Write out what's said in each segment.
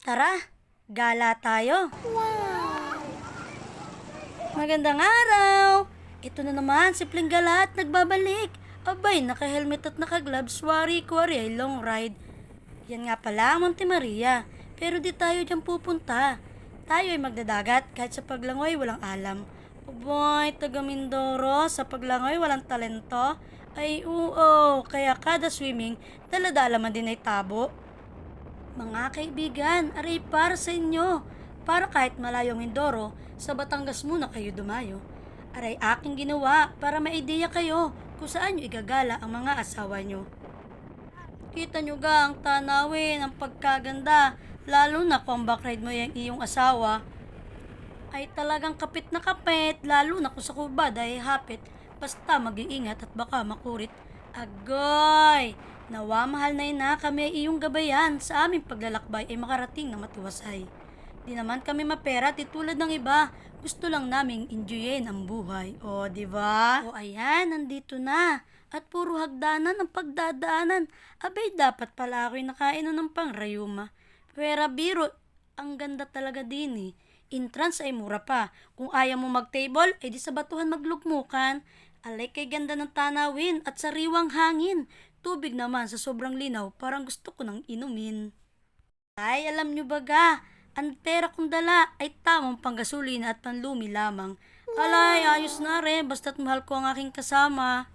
Tara, gala tayo. Magandang araw! Ito na naman si Plinggala at nagbabalik. Abay, naka-helmet at naka-gloves, wari-kwari ay long ride. Yan nga pala ang Monte Maria, pero di tayo dyan pupunta. Tayo ay magdadagat kahit sa paglangoy walang alam. Abay, taga Mindoro, sa paglangoy walang talento. Ay oo, kaya kada swimming, dala-dala man din ay tabo. Mga kaibigan, aray para sa inyo. Para kahit malayong Mindoro, sa Batangas muna kayo dumayo. Aray aking ginawa para maideya kayo kung saan nyo igagala ang mga asawa nyo. Kita nyo ga ang tanawin, ang pagkaganda, lalo na kung ang backride mo yung iyong asawa, ay talagang kapit na kapit, lalo na kung sa kubad ay hapit. Basta mag-iingat at baka makurit. Agoy! Nawa mahal na ina kami ay iyong gabayan sa aming paglalakbay ay makarating na matiwasay. Di naman kami mapera di tulad ng iba. Gusto lang naming enjoyin ang buhay. O, di ba? O, ayan, nandito na. At puro hagdanan ang pagdadaanan. Abay, dapat pala ako'y nakainom ng pangrayuma. Pwera biro, ang ganda talaga din eh. Entrance ay mura pa. Kung ayaw mo mag-table, ay di sa batuhan maglugmukan. Alay kay ganda ng tanawin at sariwang hangin. Tubig naman sa sobrang linaw, parang gusto ko nang inumin. Ay, alam nyo baga, ang pera kong dala ay tamang panggasolina at panlumi lamang. Alay, ayos na rin, basta't mahal ko ang aking kasama.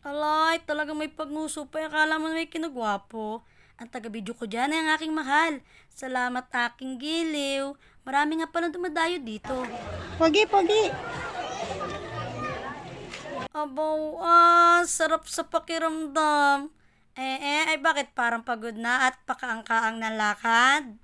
Alay, talagang may pagnuso pa, akala mo na may kinagwapo. Ang taga-video ko dyan ay ang aking mahal. Salamat aking giliw. Marami nga palang dumadayo dito. Pogi, pogi. Abaw, sarap sa pakiramdam. Ay bakit parang pagod na at pakaangkaang ng lakad?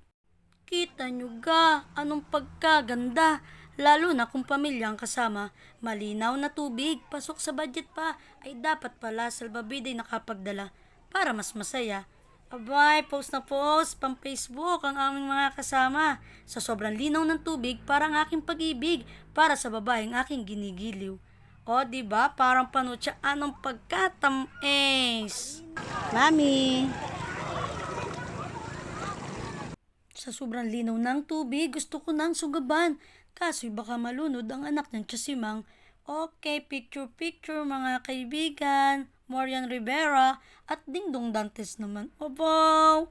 Kita nyo ga, anong pagkaganda. Lalo na kung pamilya ang kasama, malinaw na tubig, pasok sa budget pa, ay dapat pala salbabida ay nakapagdala para mas masaya. Abay, post na post, pang Facebook ang aming mga kasama. Sa sobrang linaw ng tubig, parang aking pag-ibig, para sa babaeng aking ginigiliw. O, diba? Parang panutya, anong pagkatamis? Mami. Sa sobrang linaw ng tubig, gusto ko nang sugaban. Kaso'y baka malunod ang anak ng Tiyasimang. Okay, picture mga kaibigan. Morian Rivera at Dingdong Dantes naman. Obaw!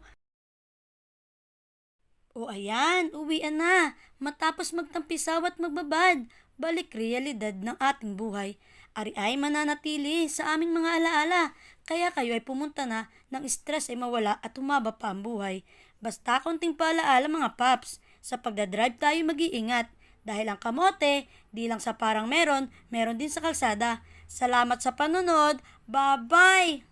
O ayan, uwian na. Matapos magtampisaw at magbabad, balik realidad ng ating buhay. Ari ay mananatili sa aming mga alaala. Kaya kayo ay pumunta na ng stress ay mawala at humaba pa ang buhay. Basta konting paalaala mga paps. Sa pagdadrive tayo mag-iingat. Dahil ang kamote, di lang sa parang meron din sa kalsada. Salamat sa panonood. Bye-bye!